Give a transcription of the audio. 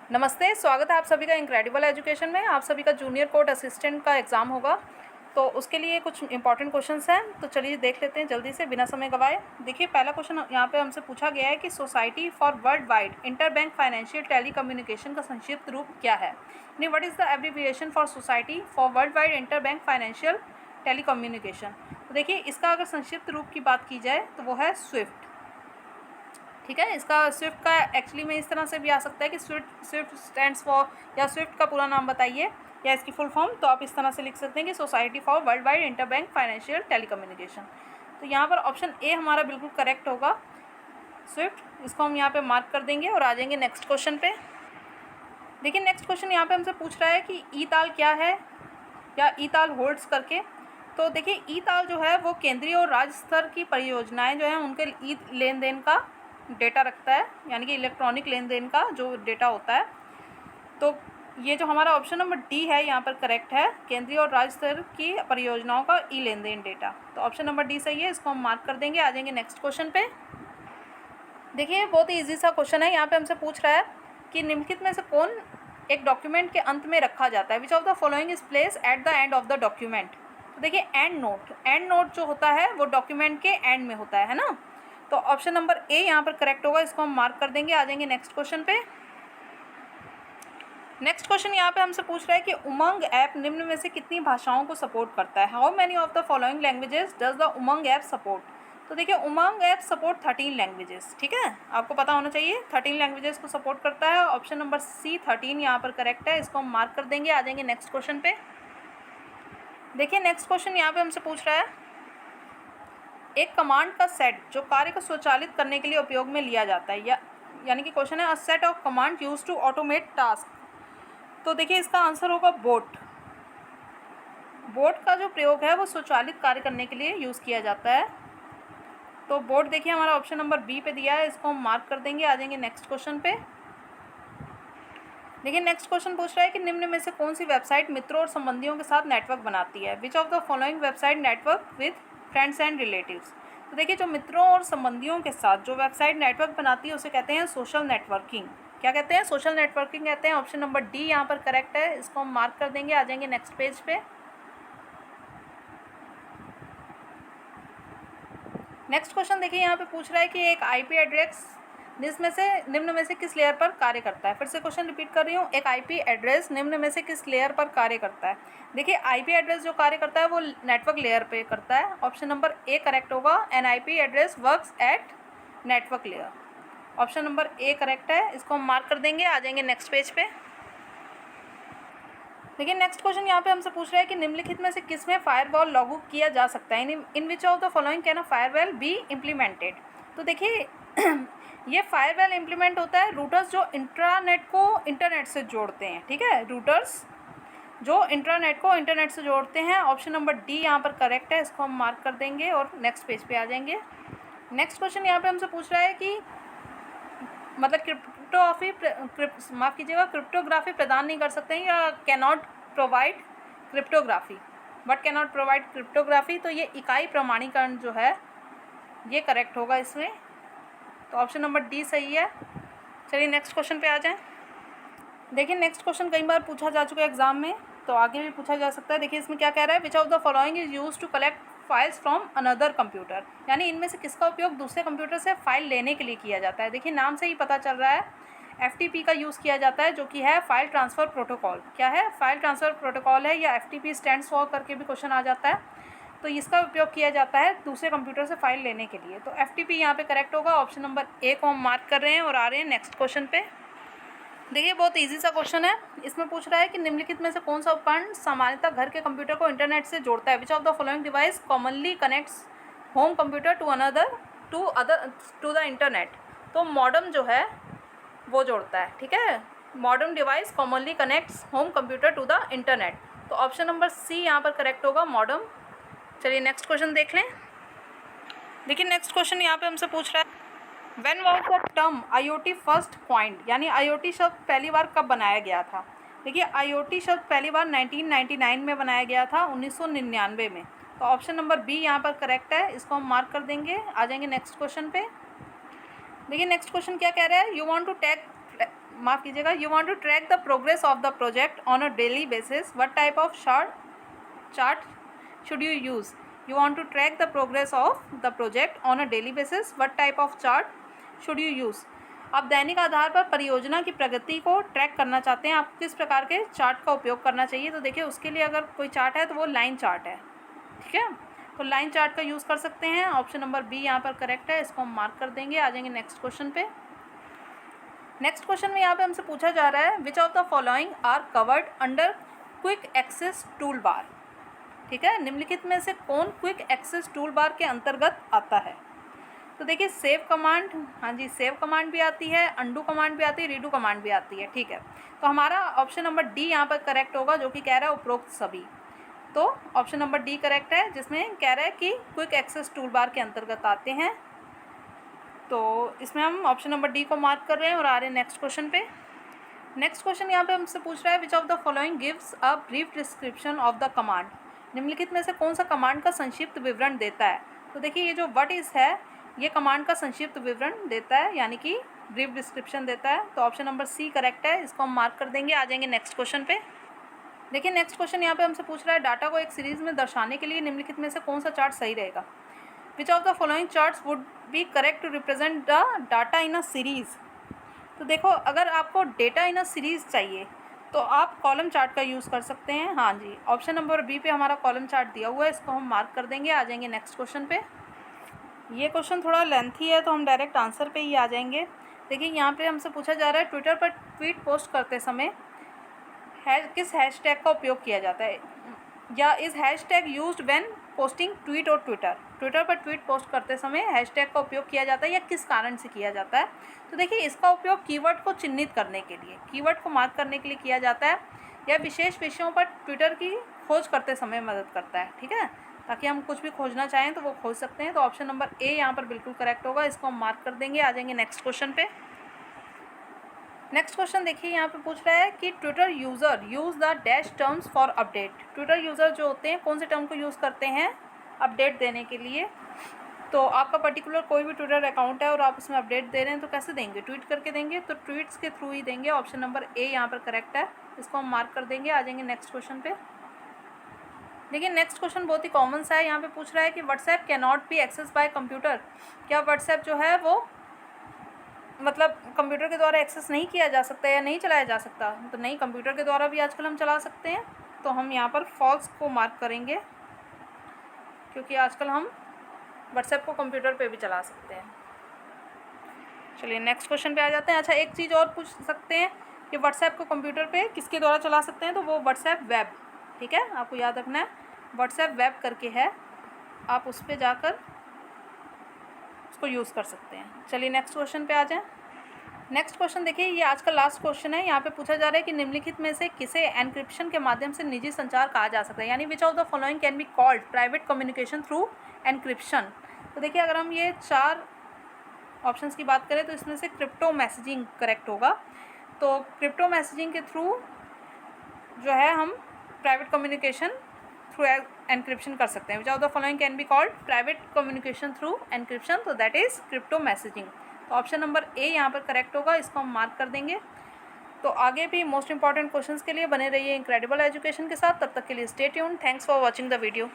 नमस्ते, स्वागत है आप सभी का इनक्रेडिबल एजुकेशन में। आप सभी का जूनियर कोर्ट असिस्टेंट का एग्ज़ाम होगा, तो उसके लिए कुछ इंपॉर्टेंट क्वेश्चंस हैं। तो चलिए देख लेते हैं जल्दी से बिना समय गवाए। देखिए पहला क्वेश्चन यहाँ पे हमसे पूछा गया है कि society for world wide interbank financial telecommunication का संक्षिप्त रूप क्या है। यानी what is the abbreviation for society for world wide interbank financial telecommunication. तो देखिए इसका अगर संक्षिप्त रूप की बात की जाए तो वो है स्विफ्ट। ठीक है, इसका स्विफ्ट का एक्चुअली में इस तरह से भी आ सकता है कि स्विफ्ट स्टैंड्स फॉर, या स्विफ्ट का पूरा नाम बताइए या इसकी फुल फॉर्म, तो आप इस तरह से लिख सकते हैं कि society for world wide interbank financial telecommunication. तो यहाँ पर ऑप्शन ए हमारा बिल्कुल करेक्ट होगा, स्विफ्ट। इसको हम यहाँ पे मार्क कर देंगे और आ जाएंगे नेक्स्ट क्वेश्चन पे। देखिए नेक्स्ट क्वेश्चन यहाँ पे हमसे पूछ रहा है कि ई ताल क्या है, या ई ताल होल्ड्स करके। तो देखिए ई ताल जो है वो केंद्रीय और राज्य स्तर की परियोजनाएं जो हैं उनके ई लेन देन का डेटा रखता है, यानी कि इलेक्ट्रॉनिक लेन देन का जो डेटा होता है। तो ये जो हमारा ऑप्शन नंबर डी है यहाँ पर करेक्ट है, केंद्रीय और राज्य स्तर की परियोजनाओं का ई लेन देन डेटा। तो ऑप्शन नंबर डी सही है, इसको हम मार्क कर देंगे। आ जाएंगे नेक्स्ट क्वेश्चन पे। देखिए बहुत ही ईजी सा क्वेश्चन है। यहाँ पे हमसे पूछ रहा है कि निम्नलिखित में से कौन एक डॉक्यूमेंट के अंत में रखा जाता है। Which of the following is place at the end of the document. तो देखिए एंड नोट जो होता है वो डॉक्यूमेंट के एंड में होता है ना। तो ऑप्शन नंबर ए यहाँ पर करेक्ट होगा, इसको हम मार्क कर देंगे। आ जाएंगे नेक्स्ट क्वेश्चन पे। नेक्स्ट क्वेश्चन यहाँ पे हमसे पूछ रहा है कि उमंग ऐप निम्न में से कितनी भाषाओं को सपोर्ट करता है। How many of the following languages does the Umang app support. तो देखिए उमंग ऐप सपोर्ट 13 लैंग्वेजेस। ठीक है, आपको पता होना चाहिए 13 लैंग्वेजेस को सपोर्ट करता है। ऑप्शन नंबर सी 13 यहाँ पर करेक्ट है, इसको हम मार्क कर देंगे। आ जाएंगे नेक्स्ट क्वेश्चन पे। देखिए नेक्स्ट क्वेश्चन यहाँ पे हमसे पूछ रहा है एक कमांड का सेट जो कार्य को स्वचालित करने के लिए उपयोग में लिया जाता है, यानी कि क्वेश्चन है a set of command use to automate task. तो देखिए इसका आंसर होगा बोट। बोट का जो प्रयोग है वो स्वचालित कार्य करने के लिए यूज़ किया जाता है। तो बोट देखिए हमारा ऑप्शन नंबर बी पे दिया है, इसको हम मार्क कर देंगे। आ जाएंगे नेक्स्ट क्वेश्चन पे। देखिए नेक्स्ट क्वेश्चन पूछ रहा है कि निम्न में से कौन सी वेबसाइट मित्रों और संबंधियों के साथ नेटवर्क बनाती है। Which of the following website network with friends and relatives. तो देखिए जो मित्रों और संबंधियों के साथ जो वेबसाइट नेटवर्क बनाती है उसे कहते हैं सोशल नेटवर्किंग। क्या कहते हैं? सोशल नेटवर्किंग कहते हैं। ऑप्शन नंबर डी यहाँ पर करेक्ट है, इसको हम मार्क कर देंगे। आ जाएंगे नेक्स्ट पेज पे। नेक्स्ट क्वेश्चन देखिए यहाँ पे पूछ रहा है कि एक आईपी एड्रेस निम्न में से किस लेयर पर कार्य करता है। फिर से क्वेश्चन रिपीट कर रही हूँ, एक आईपी एड्रेस निम्न में से किस लेयर पर कार्य करता है। देखिए आईपी एड्रेस जो कार्य करता है वो नेटवर्क लेयर पे करता है। ऑप्शन नंबर ए करेक्ट होगा, N IP address works at network layer. Option number A correct है, इसको हम मार्क कर देंगे। आ जाएंगे नेक्स्ट पेज पे। देखिए नेक्स्ट क्वेश्चन यहाँ पे हमसे पूछ रहा है कि निम्नलिखित में से किस में फायरवॉल लागू किया जा सकता है। In which of the following can a firewall be implemented. तो देखिए ये फायरवॉल इम्प्लीमेंट होता है रूटर्स जो इंट्रानेट को इंटरनेट से जोड़ते हैं। ठीक है, रूटर्स जो इंट्रानेट को इंटरनेट से जोड़ते हैं। ऑप्शन नंबर डी यहाँ पर करेक्ट है, इसको हम मार्क कर देंगे और नेक्स्ट पेज पे आ जाएंगे। नेक्स्ट क्वेश्चन यहाँ पे हमसे पूछ रहा है कि मतलब क्रिप्टोग्राफी प्रदान नहीं कर सकते हैं, या can not provide cryptography. But can not provide cryptography, तो ये इकाई प्रमाणीकरण जो है ये करेक्ट होगा इसमें। तो ऑप्शन नंबर डी सही है। चलिए नेक्स्ट क्वेश्चन पे आ जाएं। देखिए नेक्स्ट क्वेश्चन कई बार पूछा जा चुका है एग्जाम में, तो आगे भी पूछा जा सकता है। देखिए इसमें क्या कह रहा है, which of the following is use to collect files from another computer. यानी इनमें से किसका उपयोग दूसरे कंप्यूटर से फाइल लेने के लिए किया जाता है। देखिए नाम से ही पता चल रहा है FTP का यूज़ किया जाता है, जो कि है फाइल ट्रांसफ़र प्रोटोकॉल। क्या है? फाइल ट्रांसफ़र प्रोटोकॉल है, या FTP स्टैंड्स फॉर करके भी क्वेश्चन आ जाता है। तो इसका उपयोग किया जाता है दूसरे कंप्यूटर से फाइल लेने के लिए। तो FTP यहाँ पे करेक्ट होगा। ऑप्शन नंबर ए को हम मार्क कर रहे हैं और आ रहे हैं नेक्स्ट क्वेश्चन पे। देखिए बहुत इजी सा क्वेश्चन है। इसमें पूछ रहा है कि निम्नलिखित में से कौन सा उपकरण सामान्यतः घर के कंप्यूटर को इंटरनेट से जोड़ता है। Which of the following device commonly connects home computer to the internet. तो मॉडेम जो है वो जोड़ता है। ठीक है, modem device commonly connects home computer to the internet. तो ऑप्शन नंबर सी यहाँ पर करेक्ट होगा, मॉडेम। चलिए नेक्स्ट क्वेश्चन देख लें। देखिए नेक्स्ट क्वेश्चन यहाँ पे हमसे पूछ रहा है When was the term IoT first coined, यानी IoT शब्द पहली बार कब बनाया गया था। देखिए IoT शब्द पहली बार 1999 में बनाया गया था, 1999 में। तो ऑप्शन नंबर बी यहाँ पर करेक्ट है, इसको हम मार्क कर देंगे। आ जाएंगे नेक्स्ट क्वेश्चन पे। देखिए नेक्स्ट क्वेश्चन क्या कह रहा है, यू वांट टू माफ़ कीजिएगा, you want to track the progress of the project on a daily basis, what type of chart should you use? You want to track the progress of the project on a daily basis, what type of chart should you use? आप दैनिक आधार पर परियोजना की प्रगति को track करना चाहते हैं, आपको किस प्रकार के चार्ट का उपयोग करना चाहिए? तो देखिए उसके लिए अगर कोई चार्ट है तो वो लाइन चार्ट है, ठीक है, तो लाइन चार्ट का यूज़ कर सकते हैं। ऑप्शन नंबर बी यहाँ पर करेक्ट है, इसको हम मार्क कर देंगे। आ जाएंगे नेक्स्ट क्वेश्चन पे। नेक्स्ट क्वेश्चन में यहाँ पे हमसे पूछा जा रहा है, which of the following are covered under quick access toolbar, ठीक है, निम्नलिखित में से कौन क्विक एक्सेस टूल बार के अंतर्गत आता है? तो देखिए सेव कमांड, हाँ जी सेव कमांड भी आती है, अंडू कमांड भी आती है, रीडू कमांड भी आती है, ठीक है, तो हमारा ऑप्शन नंबर डी यहाँ पर करेक्ट होगा, जो कि कह रहा है उपरोक्त सभी। तो ऑप्शन नंबर डी करेक्ट है, जिसमें कह रहा है कि क्विक एक्सेस टूल बार के अंतर्गत आते हैं। तो इसमें हम ऑप्शन नंबर डी को मार्क कर रहे हैं और आ रहे हैं नेक्स्ट क्वेश्चन पे। नेक्स्ट क्वेश्चन यहाँ पे हमसे पूछ रहा है, which of the following gives a brief description of the command, निम्नलिखित में से कौन सा कमांड का संक्षिप्त विवरण देता है? तो देखिए ये जो व्हाट इज़ है, ये कमांड का संक्षिप्त विवरण देता है, यानी कि ब्रीफ डिस्क्रिप्शन देता है। तो ऑप्शन नंबर सी करेक्ट है, इसको हम मार्क कर देंगे। आ जाएंगे नेक्स्ट क्वेश्चन पे। देखिए नेक्स्ट क्वेश्चन यहाँ पे हमसे पूछ रहा है, डाटा को एक सीरीज़ में दर्शाने के लिए निम्नलिखित में से कौन सा चार्ट सही रहेगा? Which of the following charts would be correct to represent the data in a series? तो देखो अगर आपको डेटा इन अ सीरीज़ चाहिए तो आप कॉलम चार्ट का यूज़ कर सकते हैं। हाँ जी, ऑप्शन नंबर बी पे हमारा कॉलम चार्ट दिया हुआ है, इसको हम मार्क कर देंगे। आ जाएंगे नेक्स्ट क्वेश्चन पे। ये क्वेश्चन थोड़ा लेंथी है तो हम डायरेक्ट आंसर पे ही आ जाएंगे। देखिए यहाँ पे हमसे पूछा जा रहा है, ट्विटर पर ट्वीट पोस्ट करते समय किस हैशटैग का उपयोग किया जाता है, या is hashtag used when posting tweet और ट्विटर पर ट्वीट पोस्ट करते समय हैशटैग का उपयोग किया जाता है या किस कारण से किया जाता है? तो देखिए इसका उपयोग कीवर्ड को चिन्हित करने के लिए, कीवर्ड को मार्क करने के लिए किया जाता है, या विशेष विषयों पर ट्विटर की खोज करते समय मदद करता है, ठीक है, ताकि हम कुछ भी खोजना चाहें तो वो खोज सकते हैं। तो ऑप्शन नंबर ए यहाँ पर बिल्कुल करेक्ट होगा, इसको हम मार्क कर देंगे। आ जाएंगे नेक्स्ट क्वेश्चन पे। नेक्स्ट क्वेश्चन देखिए यहाँ पे पूछ रहा है कि Twitter user use the dash terms for update. Twitter user जो होते हैं कौन से टर्म को यूज़ करते हैं अपडेट देने के लिए? तो आपका पर्टिकुलर कोई भी ट्विटर अकाउंट है और आप उसमें अपडेट दे रहे हैं तो कैसे देंगे? ट्वीट करके देंगे, तो ट्वीट्स के थ्रू ही देंगे। ऑप्शन नंबर ए यहाँ पर करेक्ट है, इसको हम मार्क कर देंगे। आ जाएंगे नेक्स्ट क्वेश्चन पे। देखिए नेक्स्ट क्वेश्चन बहुत ही कॉमन सा है, यहाँ पे पूछ रहा है कि WhatsApp can not be access by computer. क्या व्हाट्सएप जो है वो मतलब कंप्यूटर के द्वारा एक्सेस नहीं किया जा सकता या नहीं चलाया जा सकता? तो नहीं, कंप्यूटर के द्वारा भी आजकल हम चला सकते हैं। तो हम यहाँ पर फॉल्स को मार्क करेंगे, क्योंकि आजकल हम व्हाट्सएप को कंप्यूटर पे भी चला सकते हैं। चलिए नेक्स्ट क्वेश्चन पे आ जाते हैं। अच्छा एक चीज़ और पूछ सकते हैं कि व्हाट्सएप को कंप्यूटर पे किसके द्वारा चला सकते हैं? तो वो व्हाट्सएप वेब, ठीक है, आपको याद रखना है व्हाट्सएप वेब करके है, आप उस पर जाकर उसको यूज़ कर सकते हैं। चलिए नेक्स्ट क्वेश्चन पे आ जाएं। नेक्स्ट क्वेश्चन देखिए, ये आज का लास्ट क्वेश्चन है। यहाँ पे पूछा जा रहा है कि निम्नलिखित में से किसे एनक्रिप्शन के माध्यम से निजी संचार कहा जा सकता है, यानी विच of the following can be called private communication through encryption. तो देखिए अगर हम ये 4 ऑप्शंस की बात करें तो इसमें से क्रिप्टो मैसेजिंग करेक्ट होगा। तो क्रिप्टो मैसेजिंग के थ्रू जो है हम प्राइवेट कम्युनिकेशन थ्रू एनक्रिप्शन कर सकते हैं। विच of the following can be called private communication through encryption, तो दैट इज़ क्रिप्टो मैसेजिंग। तो ऑप्शन नंबर ए यहाँ पर करेक्ट होगा, इसको हम मार्क कर देंगे। तो आगे भी मोस्ट इंपॉर्टेंट क्वेश्चंस के लिए बने रहिए इनक्रेडिबल एजुकेशन के साथ। तब तक के लिए stay tuned. Thanks for watching the video.